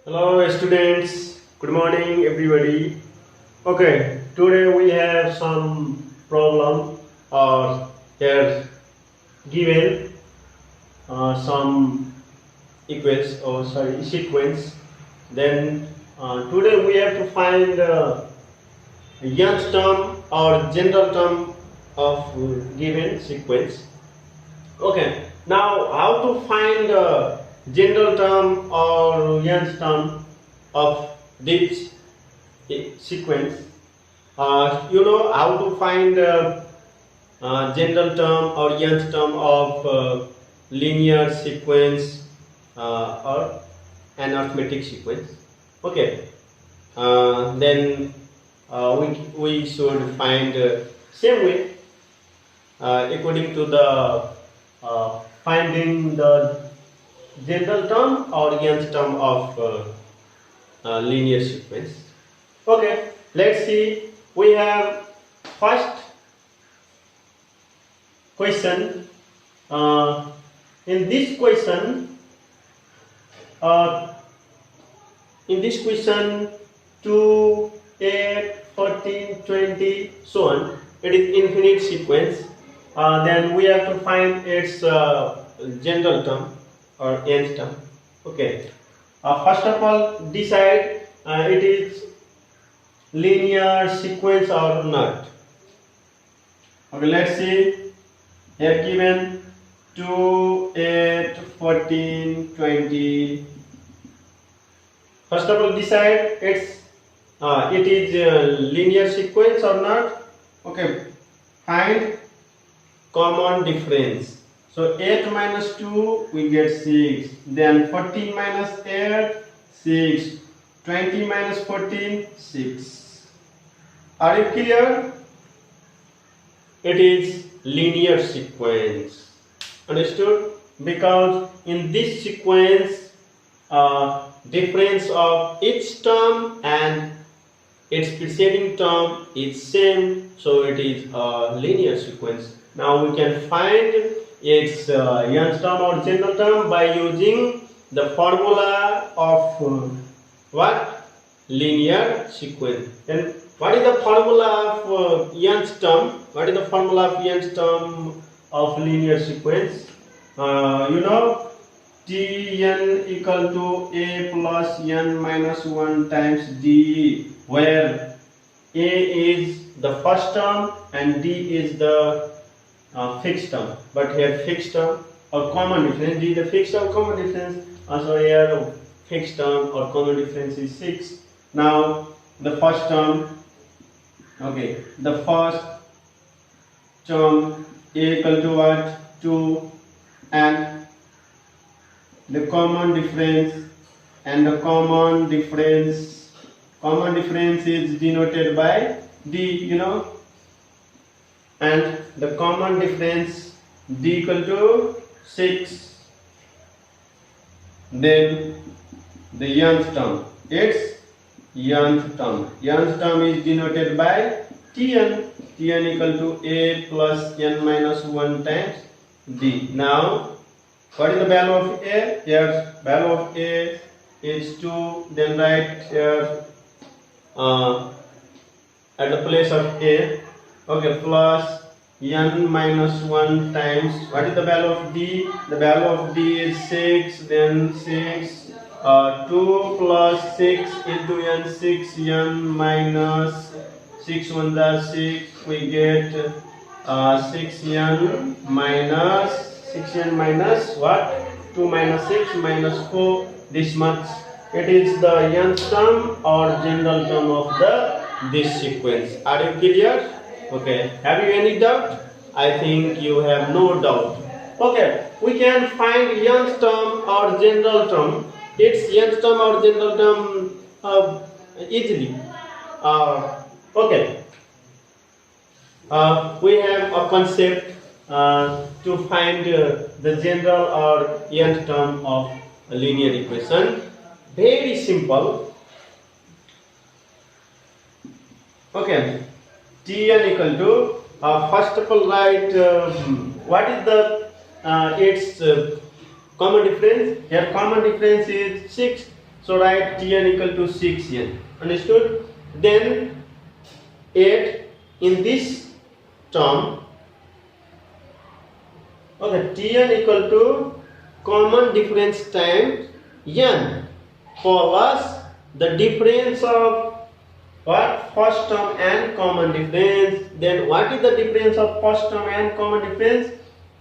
Hello students, good morning everybody. Okay, today we have some problem or here given some equals or sorry sequence. Then today we have to find nth term or general term of given sequence. Okay, now how to find general term or nth term of this sequence? You know how to find general term or nth term of linear sequence or an arithmetic sequence. Okay, then we should find same way according to the finding the general term or nth term of linear sequence. Okay, let's see. We have first question. In this question, uh, 2, 8, 14, 20, so on. It is infinite sequence. Then we have to find its general term or nth term. Okay. First of all, decide it is linear sequence or not. Okay, let's see. Here given 2, 8, 14, 20. First of all, decide it is a linear sequence or not. Okay, find common difference. So 8 minus 2 we get 6. Then 14 minus 8 6. 20 minus 14 6. Are you clear? It is linear sequence. Understood? Because in this sequence difference of each term and its preceding term is same, so it is a linear sequence. Now we can find its nth term or general term by using the formula of what? Linear sequence. And what is the formula of nth term? What is the formula of nth term of linear sequence? You know, Tn equal to a plus n minus 1 times d, where a is the first term and d is the fixed term. But here fixed term or common difference, d is the fixed term, common difference. Also here fixed term or common difference is 6. Now the first term, okay, the first term a equal to what? 2, and the common difference, and the common difference is denoted by d, you know, and the common difference d equal to 6. Then the nth term, its nth term is denoted by Tn equal to a plus n minus 1 times d. Now what is the value of a? Here value of a is 2. Then write here at the place of a, okay, plus n minus 1 times, what is the value of d? The value of d is 6. Then 6, 2 plus 6 into n, 6n minus 6 1 6, we get 6n minus what? 2 minus 6 minus 4, this much. It is the nth term or general term of this sequence. Are you clear? Okay. Have you any doubt? I think you have no doubt. Okay. We can find nth term or general term. Its nth term or general term easily. Okay. We have a concept to find the general or nth term of a linear equation. Very simple. Okay, Tn equal to first of all write what is the its common difference. Here common difference is 6. So write Tn equal to 6n. Understood? Then 8 in this term. Okay, Tn equal to common difference times n plus the difference of what? First term and common difference. Then what is the difference of first term and common difference?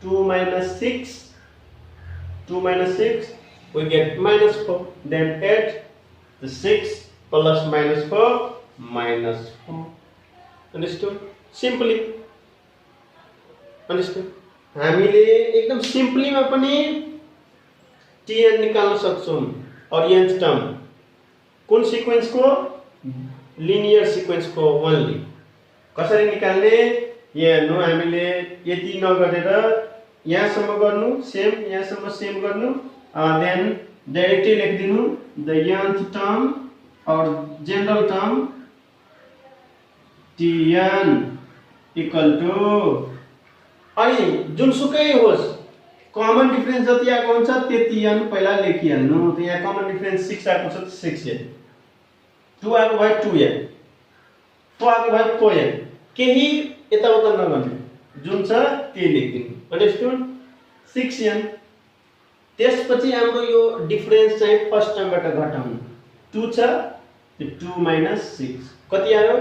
2 minus 6. 2 minus 6, we get minus 4. Then 8, the 6 plus minus 4, minus 4. Understood? Simply. Understood? हामीले एकदम simply में पनि Tn निकाल्न सक्छौं और nth term कुन sequence को linear sequence को ओन्ली कसरी निकाल्ने यहाँ हेर्नु हामीले यति नगरेर यहाँसम्म गर्नु सेम यहाँसम्म सेम गर्नु देन डाइरेक्टली लेखिदिनु the nth term or general term Tn equal to अनि जुनसुकै होस् कमन डिफरेन्स जति आएको हुन्छ त्यति n पहिला लेखिहाल्नु त यहाँ कमन डिफरेन्स 6 आएको छ 6n 2 आएको भए 2n 4 आएको भए 4n केही यताउता नगर्नु जुन छ त्यही लेखिदिनु अन्डरस्टुड 6n त्यसपछि हाम्रो यो डिफरेन्स चाहिँ फर्स्ट टर्मबाट घटाउनु 2 छ त्यो 2 माइनस 6 कति आयो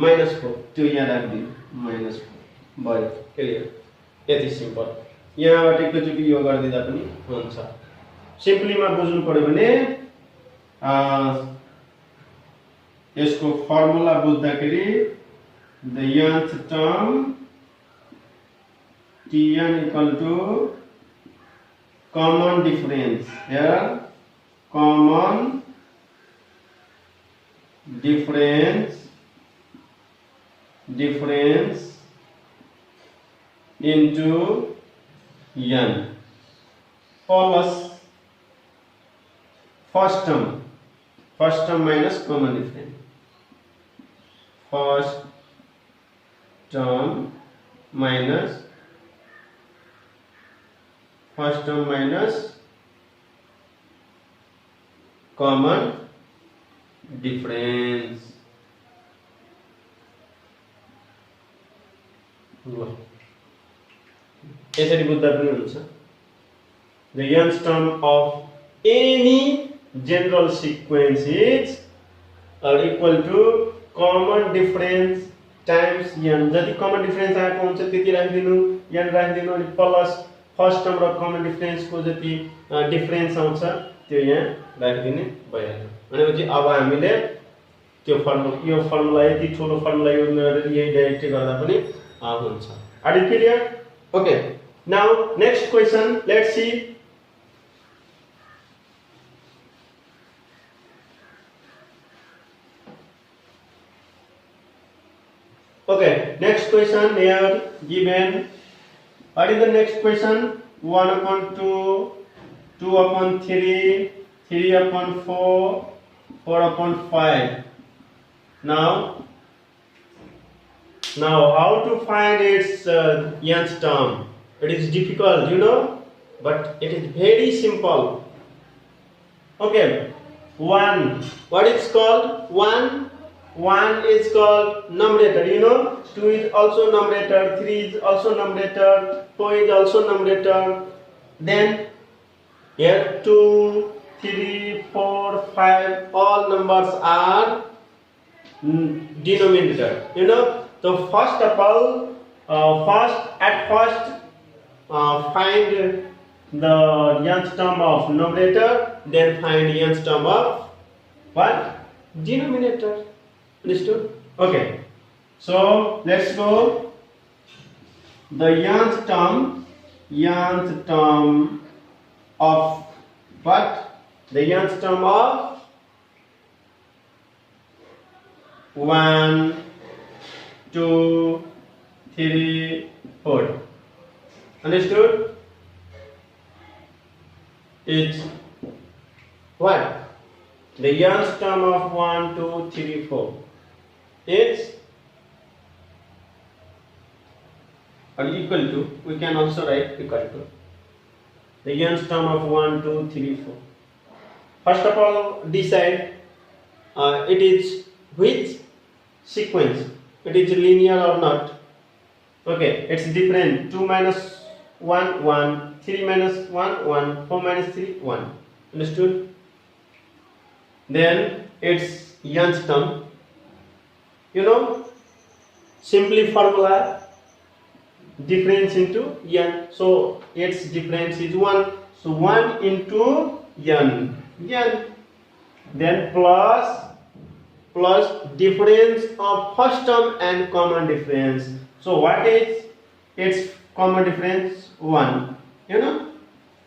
माइनस 4 त्यो यहाँ राख्दिनु माइनस 4 भयो क्लियर यति सिम्पल यहाँबाट एकैचोटि यो गरिदिँदा पनि हुन्छ सिम्पलीमा बुझ्नु पर्यो भने यसको फर्मुला बुझ्दाखेरि the nth term Tn equal to common difference here common difference into n plus first term minus common difference first term minus common difference यसरी बुझ्दा पनि हुन्छ the nth term of any general sequence is equal to common difference times n जति common difference आएको हुन्छ त्यति राख्दिनु n राख्दिनु अनि plus first term र कमन difference को जति डिफरेन्स आउँछ त्यो यहाँ राख्दिने भइहाल्यो भनेपछि अब हामीले त्यो फर्मुला यो फर्मुला यति ठुलो फर्मुला युज गरेर यही डाइरेक्टली गर्दा पनि हुन्छ are you clear okay now next question let's see okay next question here given what is the next question 1 upon 2 2 upon 3 3 upon 4 4 upon 5 now how to find its nth term it is difficult you know but it is very simple okay 1 what is called 1 is called numerator you know 2 is also numerator 3 is also numerator 4 is also numerator then here 2 3 4 5 all numbers are denominator you know so first of all first find the nth term of numerator then find nth term of what denominator understood okay so let's go the nth term of what the nth term of 1 2 3 4 understood it's what the nth term of 1 2 3 4 is equal to we can also write equal to the nth term of 1 2 3 4 First of all, decide it is which sequence, it is linear or not. Okay, it's different. 2 minus 1 1, 3 minus 1 1, 4 minus 3 1. Understood? Then it's nth term. You know, simply formula difference into n. So its difference is 1. So 1 into n. Then plus difference of first term and common difference. So what is its common difference? 1. You know,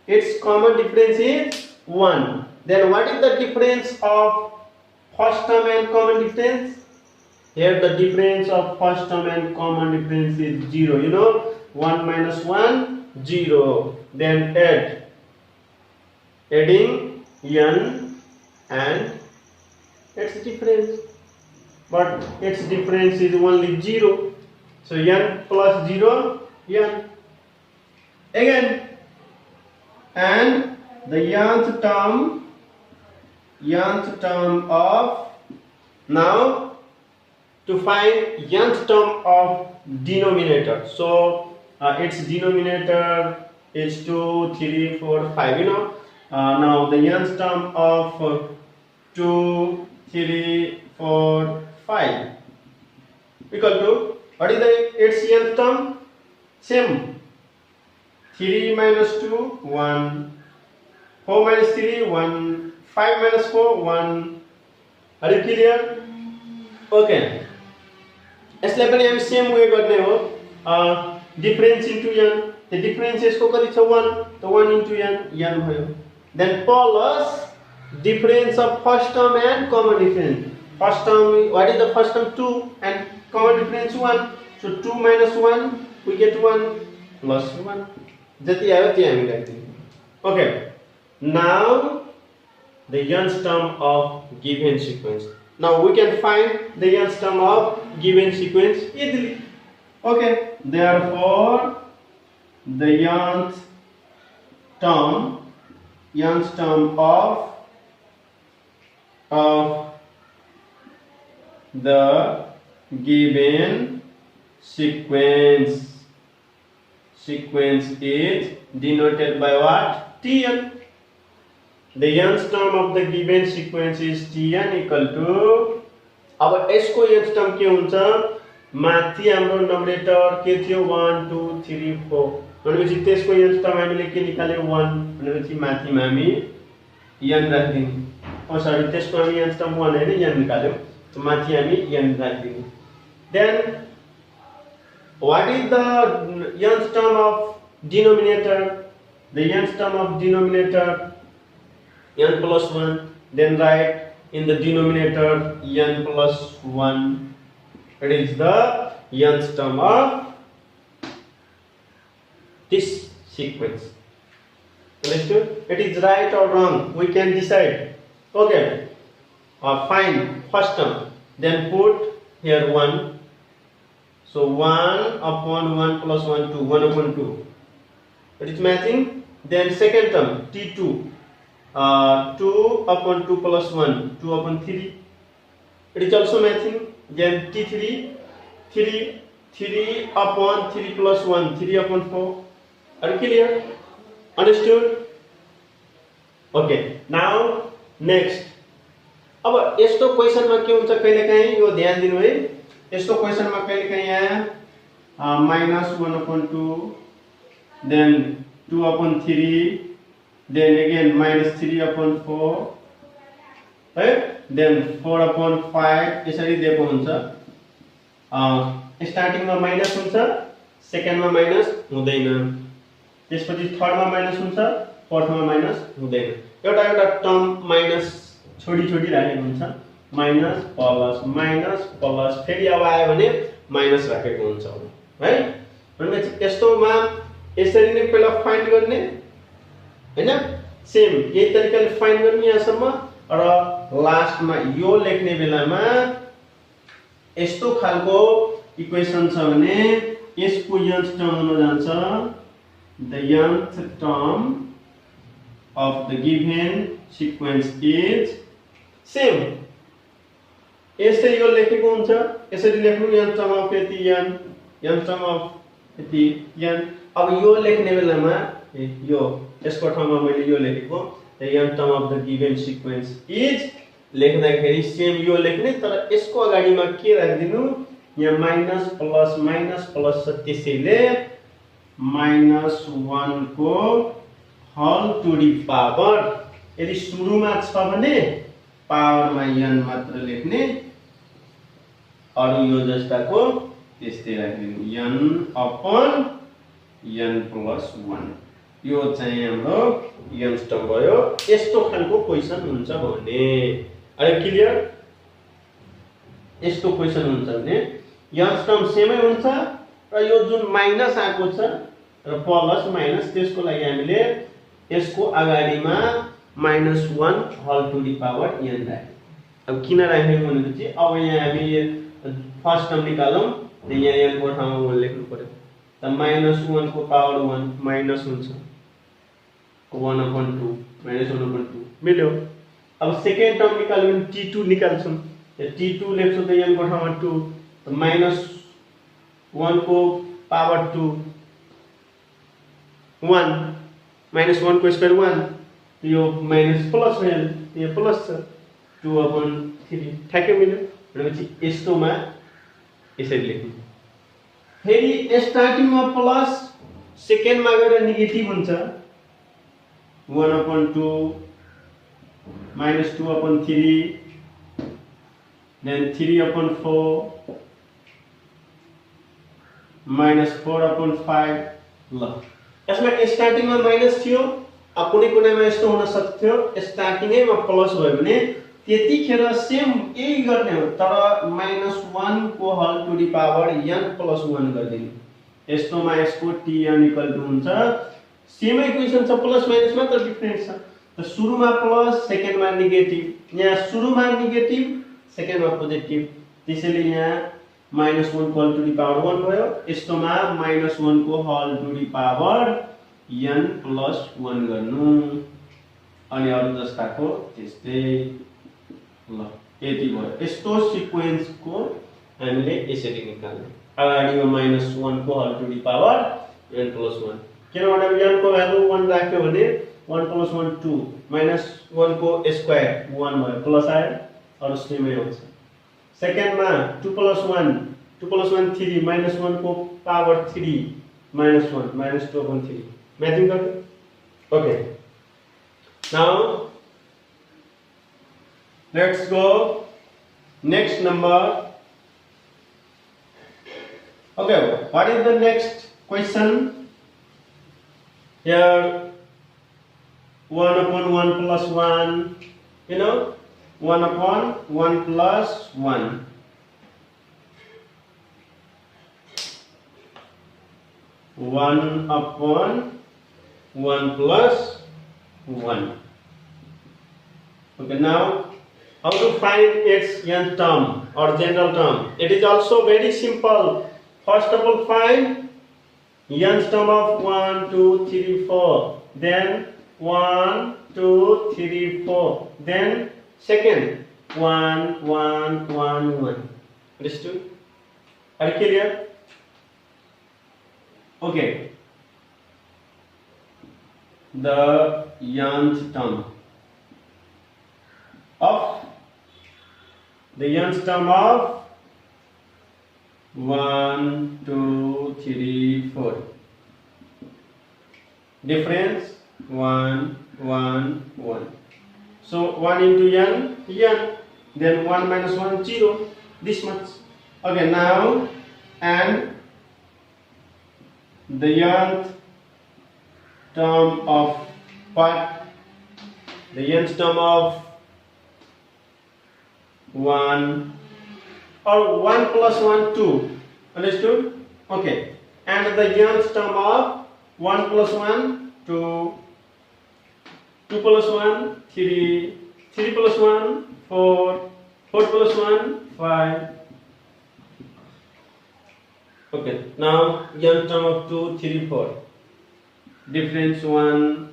its common difference is 1. Then what is the difference of first term and common difference? Here the difference of first term and common difference is 0. You know, 1 minus 1, 0. Then adding n and its difference. But its difference is only 0. So n plus 0, n. Again, and the nth term of, now to find nth term of denominator. So its denominator is 2, 3, 4, 5. You know, now the nth term of 2, 3, 4, 5 equal to, what is its nth term? Same. 3 minus 2, 1. 4 minus 3, 1. 5 minus 4, 1. Are you clear? Okay. यसलाई पनि हामी same way गर्ने हो. Difference into n. The difference यसको कति छ? 1. तो 1 into n भयो. Then plus difference of first term and common difference. First term, what is the first term? 2 and common difference 1. So 2 minus 1, we get 1 plus 1. जति आयो त्यही हामी राख्दियौ. Okay. Now the nth term of given sequence. Now we can find the nth term of given sequence easily. Okay. Therefore, the nth term of the given sequence is denoted by what? Tn. The nth term of the given sequence is Tn equal to, अब यसको nth term के हुन्छ? माथि हाम्रो नम्बरेटर के थियो? 1 2 3 4. भनेपछि त्यसको nth term हामीले के निकाल्यो? 1. भनेपछि माथिमा हामी n राख्दियौ. सरी, त्यसको हामी nth term 1 हैन, n निकाल्यो. So माथि हामी n राख्दियौ. Then what is the nth term of denominator? The nth term of denominator n plus 1. Then write in the denominator n plus 1. It is the nth term of this sequence. Understood? It is right or wrong, we can decide. Okay. Find first term. Then put here 1. So 1 upon 1 plus 1 2. 1 upon 2. It is matching. Then second term T2. 2 upon 2 plus 1. 2 upon 3. It is also matching. Then T3. 3 upon 3 plus 1. 3 upon 4. Are you clear? Understood? Okay. Now next. अब यस्तो क्वेशनमा के हुन्छ कहिलेकाहीँ, यो ध्यान दिनु है. यस्तो क्वेशनमा कहिलेकाहीँ यहाँ -1 upon 2, then 2 upon 3, then again -3 upon 4, right? Then 4 upon 5 यसरी दिएको हुन्छ. स्टार्टिङमा माइनस हुन्छ, सेकेन्डमा माइनस हुँदैन, त्यसपछि थर्डमा माइनस हुन्छ, फोर्थमा माइनस हुँदैन. एउटा टर्म माइनस छोडी राखेको हुन्छ. माइनस प्लस फेरि अब आयो भने माइनस राखेको हुन्छ है. भनेपछि यस्तोमा यसरी नै पहिला फाइन्ड गर्ने हैन, सेम यही तरिकाले फाइन्ड गर्ने यहाँसम्म, र लास्टमा यो लेख्ने बेलामा यस्तो खालको इक्वेसन छ भने यसको nth टर्म हुन जान्छ the nth term of the given sequence is same. यसै यो लेखेको हुन्छ, यसरी लेख्नु n टर्म अफ यति n टर्म अफ यति n। अब यो लेख्ने बेलामा यो यसको ठाउँमा मैले यो लेखेको n term of the given sequence is लेख्दाखेरि सेम यो लेख्ने, तर यसको अगाडिमा के राख्दिनु, यहाँ माइनस प्लस छ, त्यसैले -1 को होल टु द पावर, यदि सुरुमा छ भने पावरमा n मात्र लेख्ने, अरु यो जस्ताको त्यस्तै राख्दिनु n अपन n प्लस 1। यो चाहिँ हाम्रो n टर्म भयो। यस्तो खालको क्वेशन हुन्छ भने, अरे क्लियर, यस्तो क्वेशन हुन्छ भने n टर्म सेमै हुन्छ र यो जुन माइनस आएको छ र प्लस माइनस, त्यसको लागि हामीले यसको अगाडिमा -1 whole to the power n राख्यौं। अब किन राख्यौं भनेपछि अब यहाँ हामी फर्स्ट टर्म निकालौं, यहाँ n को ठाउँमा 1 लेख्नु पर्यो, त -1 को पावर 1 माइनस हुन्छ 1/2 -1/2 मिल्यो। अब सेकेन्ड टर्म निकाल्यो भने t2 निकाल्छौं, t2 लेख्छौं त n को ठाउँमा 2, त -1 को पावर 2 1 -1 को स्क्वायर 1, यो माइनस प्लस भयो, यो प्लस छ 2/3 ठ्याक्कै मिल्यो। भनेपछि यस्तोमा यसरी लेख्नु, फेरि स्टार्टिङमा प्लस सेकेन्डमा गएर नेगेटिभ हुन्छ 1/2 -2/3 देन 3/4 -4/5। ल यसमा स्टार्टिङमा माइनस थियो, अब कुनै कुनैमा यस्तो हुन सक्थ्यो स्टार्टिङैमा प्लस भयो भने त्यतिखेर सेम यही गर्ने हो, तर -1 को whole to the power n plus 1 गर्दिनु। यस्तोमा यसको tn इक्वल टु हुन्छ, सेमै क्वेशन छ, प्लस माइनस मात्र डिफरेन्स छ। त सुरुमा प्लस सेकेन्डमा नेगेटिभ, यहाँ सुरुमा नेगेटिभ सेकेन्डमा पोजिटिभ, त्यसैले यहाँ -1 को होल टु द पावर 1 भयो। यस्तोमा -1 को whole to the power n plus 1 गर्नु, अनि अरु जस्ताको त्यस्तै। ल यति भयो। यस्तो सिक्वेन्सको हामीले यसरी निकाल्ने, अगाडिमा -1 को whole to the power n plus 1, किनभने n को भ्यालु 1 राख्यो भने 1 प्लस 1 2, -1 को स्क्वायर 1 भयो, प्लस आयो, अरु सेमै हुन्छ। सेकेन्डमा 2 प्लस 1 3, -1 को पावर 3 -1 -2/3, मैचिंग कर। Okay, now let's go next number. Okay, what is the next question? Here 1/1 plus 1, you know, 1/1 plus 1, (1/1 plus 1). Okay, now how to find its nth term or general term? It is also very simple. First of all, find nth term of 1 2 3 4, then 1 2 3 4, then second 1 1 1 1. Understood? Are you clear? Okay, the nth term of 1 2 3 4, difference 1 1 1. So 1 into n, then 1 minus 1 0, this much. Okay, now and the nth term of what? The nth term of 1 or 1 plus 1 2. Understood? Okay, and the nth term of 1 plus 1 2, 2 plus 1 3, 3 plus 1 4, 4 plus 1 5. Okay, now nth term of 2 3 4, difference 1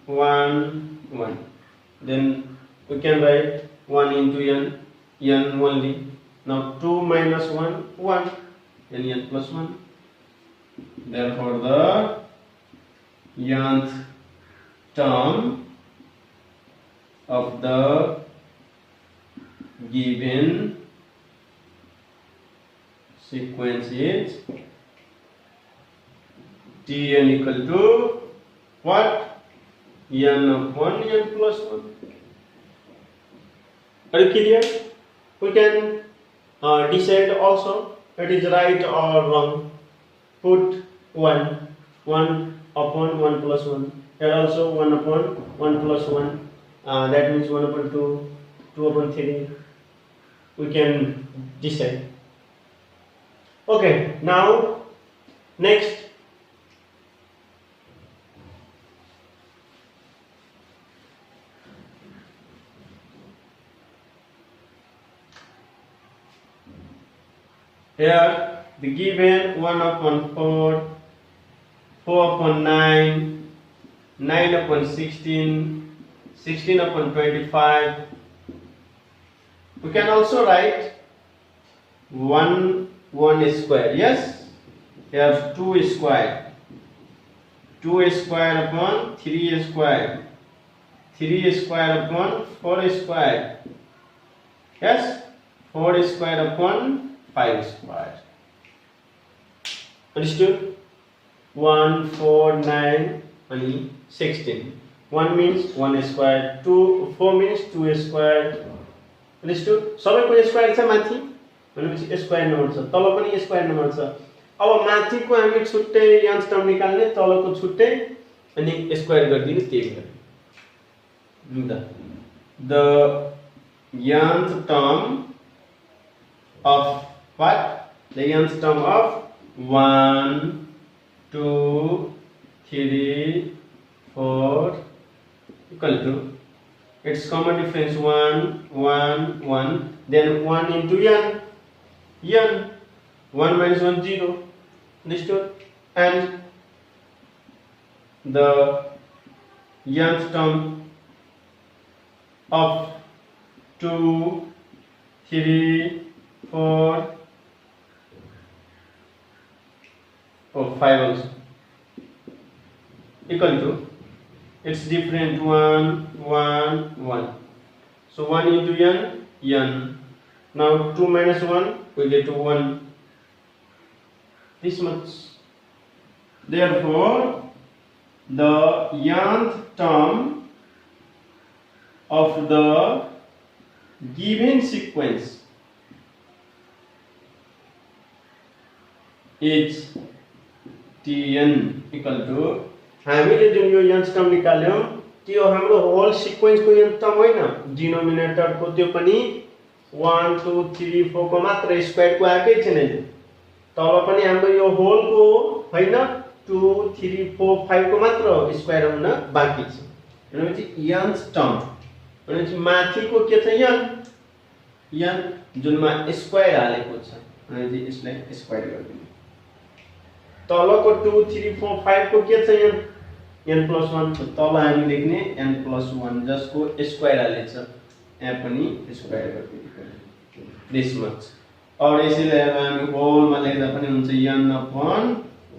1 1. Then we can write 1 into n only. Now 2 minus 1 1, then n plus 1. Therefore the nth term of the given sequence is Tn equal to what? N upon n plus 1. Are you clear? We can decide also it is right or wrong. Put 1 upon 1 plus 1. Here also 1 upon 1 plus 1. That means 1 upon 2, 2 upon 3. We can decide. Okay, now next. Here the given 1 upon 4, 4 upon 9, 9 upon 16, 16 upon 25. We can also write 1 square. Yes, here 2 square. 2 square upon 3 square. 3 square upon 4 square. Yes, 4 square upon 5 square. Understood? 1, 4, 9 and 16. 1 means 1 square. 2, 4 means 2 square. Understood? सबैको square छ माथि भनेपछि square number छ, तल पनि square number छ. अब माथिको हामी छुट्टै nth टर्म निकाल्ने, तलको छुट्टै अनि स्क्वायर गरिदिने त्यही गरे. The nth term of what? The nth term of 1, 2, 3, 4 equal to its common difference 1, 1, 1. Then 1 into n. 1 minus 1 0. Understood? And the nth term of 2, 3, 4 or 5 also equal to its different 1, 1, 1. So 1 into n. Now 2 minus 1 we get to 1. This much. Therefore the nth term of the given sequence is Tn equal to हामीले जुन यो nth term निकाल्यौं त्यो हाम्रो whole sequence को nth term होइन, denominator को त्यो पनि 1 2 3 4 को मात्र स्क्वायर को आकै छैन. तब पनि हाम्रो यो होल को होइन 2 3 4 5 को मात्र स्क्वायर हुन बाँकी छ. भनेपछि nth टर्म भनेपछि माथिको के छ n जुनमा स्क्वायर हालेको छ भनेपछि यसलाई स्क्वायर गरिदिनु. तलको 2 3 4 5 को के छ n plus 1. तल हामी लेख्ने n plus 1 जसको स्क्वायर हालेछ, यहाँ पनि स्क्वायर गरिदिनु. This much. और यसैले हामी होल मा लेख्दा पनि हुन्छ n upon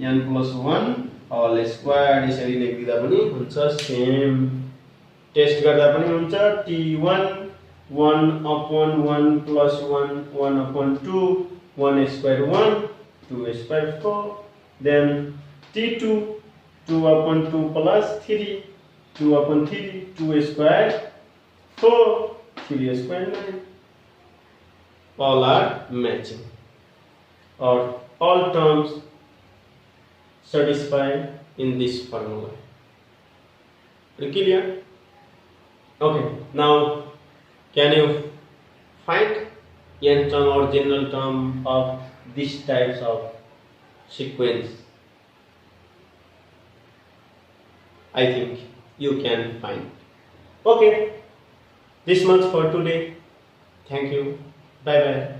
n plus 1 whole square. यसरी लेख्दा पनि हुन्छ सेम. टेस्ट गर्दा पनि हुन्छ t1 1 upon 1 plus 1 1 upon 2 1 square 1 2 square 4. Then t2 2 upon 2 plus 3 2 upon 3 2 square 4 3 square 9. All are matching or all terms satisfied in this formula. Clear? Okay, now can you find n term or general term of these types of sequence? I think you can find. Okay, this much for today. Thank you. Bye bye.